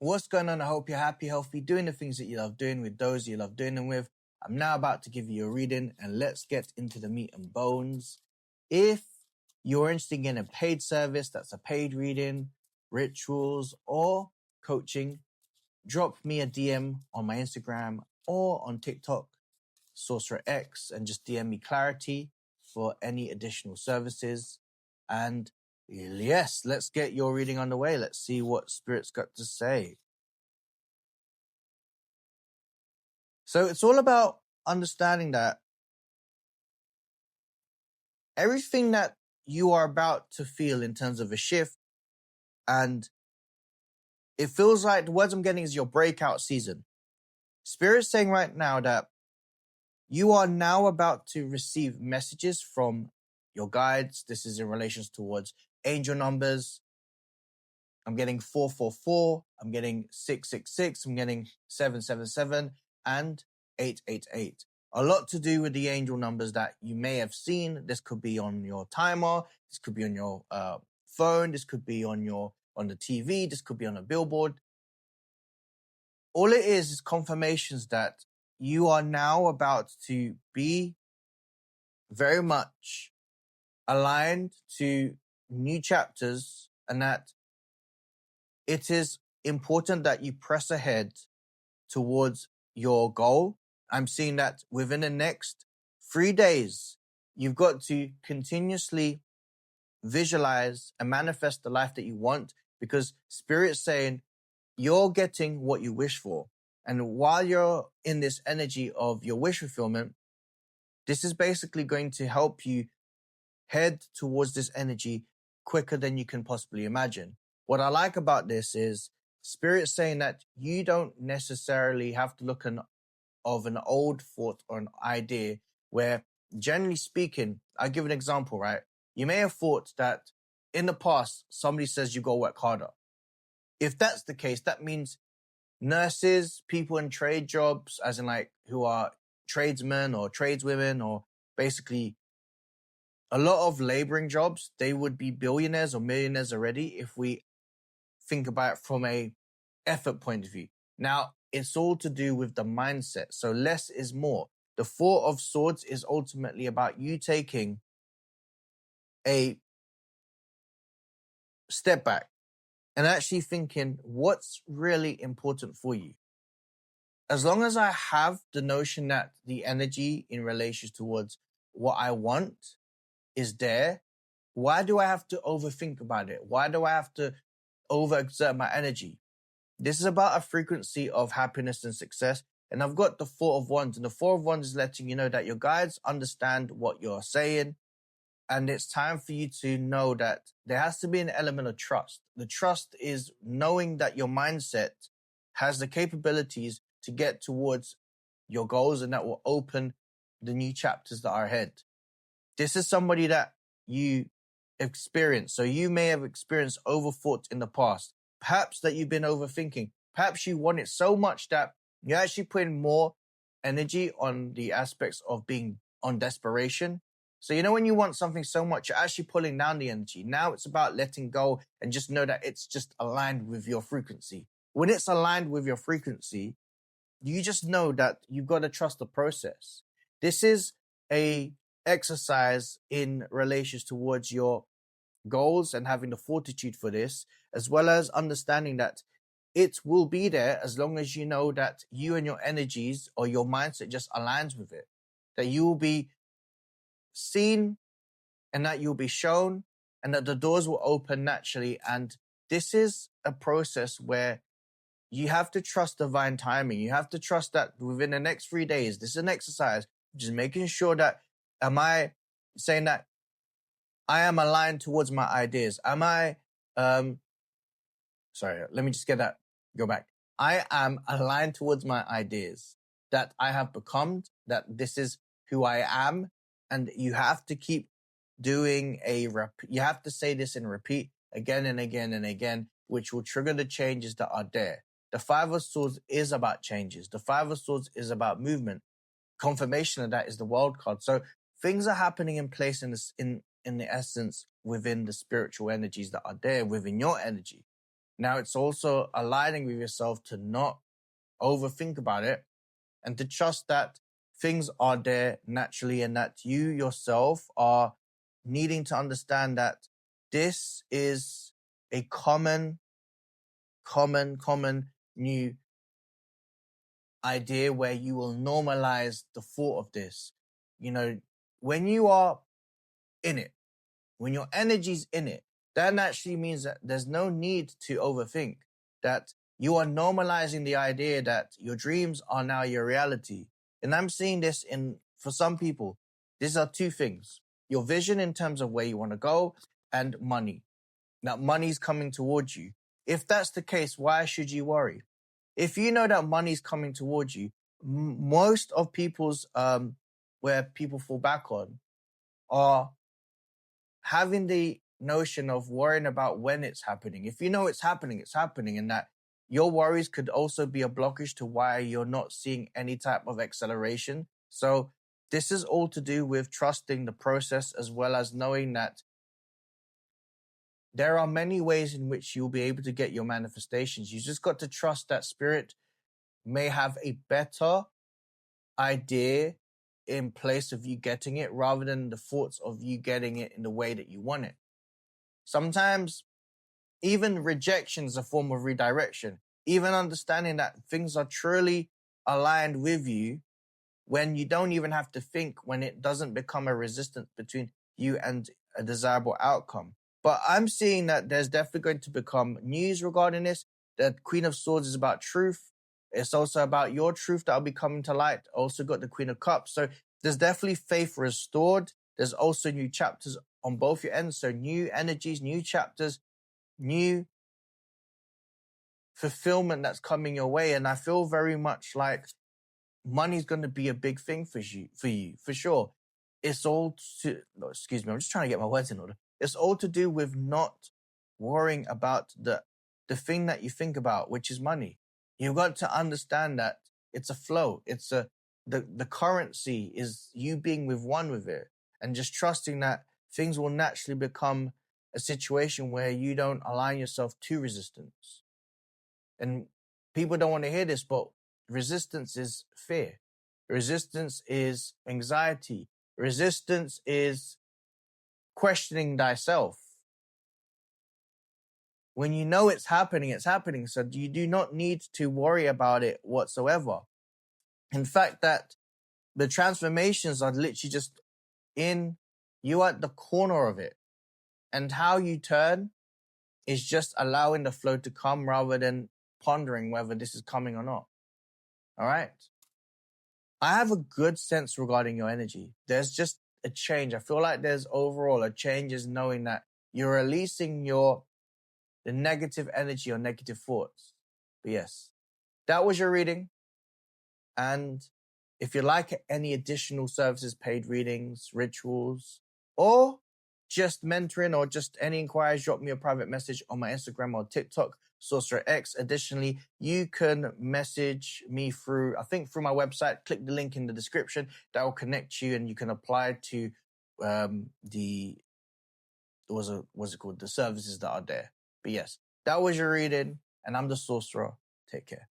What's going on? I hope you're happy, healthy, doing the things that you love doing with those you love doing them with. I'm now about to give you a reading, and let's get into the meat and bones. If you're interested in a paid service, that's a paid reading, rituals, or coaching, drop me a DM on my Instagram or on TikTok, Sorcerer X, and just DM me clarity for any additional services. And yes, let's get your reading underway. Let's see what Spirit's got to say. So it's all about understanding that everything that you are about to feel in terms of a shift, and it feels like the words I'm getting is your breakout season. Spirit's saying right now that you are now about to receive messages from your guides. This is in relation towards angel numbers. I'm getting 444, I'm getting 666, I'm getting 777, and 888. A lot to do with the angel numbers that you may have seen. This could be on your timer, this could be on your phone, this could be on the TV, this could be on a billboard. All it is confirmations that you are now about to be very much aligned to new chapters, and that it is important that you press ahead towards your goal. I'm seeing that within the next 3 days, you've got to continuously visualize and manifest the life that you want, because Spirit's saying you're getting what you wish for. And while you're in this energy of your wish fulfillment, this is basically going to help you head towards this energy quicker than you can possibly imagine. What I like about this is Spirit saying that you don't necessarily have to look of an old thought or an idea where, generally speaking, I'll give an example, right? You may have thought that in the past, somebody says you got to work harder. If that's the case, that means nurses, people in trade jobs, as in like who are tradesmen or tradeswomen, or basically a lot of laboring jobs, they would be billionaires or millionaires already if we think about it from a effort point of view. Now, it's all to do with the mindset. So less is more. The Four of Swords is ultimately about you taking a step back and actually thinking what's really important for you. As long as I have the notion that the energy in relation towards what I want is there, why do I have to overthink about it? Why do I have to overexert my energy? This is about a frequency of happiness and success. And I've got the Four of Wands, and the Four of Wands is letting you know that your guides understand what you're saying. And it's time for you to know that there has to be an element of trust. The trust is knowing that your mindset has the capabilities to get towards your goals, and that will open the new chapters that are ahead. This is somebody that you experience. So you may have experienced overthought in the past. Perhaps that you've been overthinking. Perhaps you want it so much that you're actually putting more energy on the aspects of being on desperation. So when you want something so much, you're actually pulling down the energy. Now it's about letting go and just know that it's just aligned with your frequency. When it's aligned with your frequency, you just know that you've got to trust the process. This is a exercise in relations towards your goals and having the fortitude for this, as well as understanding that it will be there as long as you know that you and your energies or your mindset just aligns with it, that you will be seen and that you'll be shown and that the doors will open naturally. And this is a process where you have to trust divine timing. You have to trust that within the next 3 days, this is an exercise, just making sure that, am I saying that I am aligned towards my ideas? Am I, sorry, let me just go back. I am aligned towards my ideas, that I have become, that this is who I am. And you have to keep doing you have to say this and repeat again and again and again, which will trigger the changes that are there. The Five of Swords is about changes. The Five of Swords is about movement. Confirmation of that is the World card. So things are happening in place in the essence within the spiritual energies that are there within your energy. Now it's also aligning with yourself to not overthink about it and to trust that things are there naturally and that you yourself are needing to understand that this is a common new idea where you will normalize the thought of this. You know, when you are in it, when your energy's in it, that naturally means that there's no need to overthink, that you are normalizing the idea that your dreams are now your reality. And I'm seeing this for some people, these are two things: your vision in terms of where you want to go and money. Now, money's coming towards you. If that's the case, why should you worry? If you know that money's coming towards you, most of people's, where people fall back on are having the notion of worrying about when it's happening. If you know it's happening, and that your worries could also be a blockage to why you're not seeing any type of acceleration. So this is all to do with trusting the process, as well as knowing that there are many ways in which you'll be able to get your manifestations. You just got to trust that spirit may have a better idea in place of you getting it, rather than the thoughts of you getting it in the way that you want it. Sometimes even rejection is a form of redirection. Even understanding that things are truly aligned with you when you don't even have to think, when it doesn't become a resistance between you and a desirable outcome. But I'm seeing that there's definitely going to become news regarding this. The Queen of Swords is about truth. It's also about your truth that will be coming to light. Also got the Queen of Cups. So there's definitely faith restored. There's also new chapters on both your ends. So new energies, new chapters, new fulfillment that's coming your way. And I feel very much like money's going to be a big thing for you, for sure. It's all excuse me, I'm just trying to get my words in order. It's all to do with not worrying about the thing that you think about, which is money. You've got to understand that it's a flow. It's the currency is you being with one with it, and just trusting that things will naturally become a situation where you don't align yourself to resistance. And people don't want to hear this, but resistance is fear. Resistance is anxiety. Resistance is questioning thyself. When you know it's happening, it's happening. So you do not need to worry about it whatsoever. In fact, that the transformations are literally just you at the corner of it. And how you turn is just allowing the flow to come rather than pondering whether this is coming or not. All right? I have a good sense regarding your energy. There's just a change. I feel like there's overall a change, is knowing that you're releasing the negative energy or negative thoughts. But yes, that was your reading. And if you like any additional services, paid readings, rituals, or just mentoring, or just any inquiries, drop me a private message on my Instagram or TikTok, Sorcerer X. Additionally, you can message me through my website. Click the link in the description. That will connect you, and you can apply to the services that are there. But yes, that was your reading, and I'm the Sorcerer. Take care.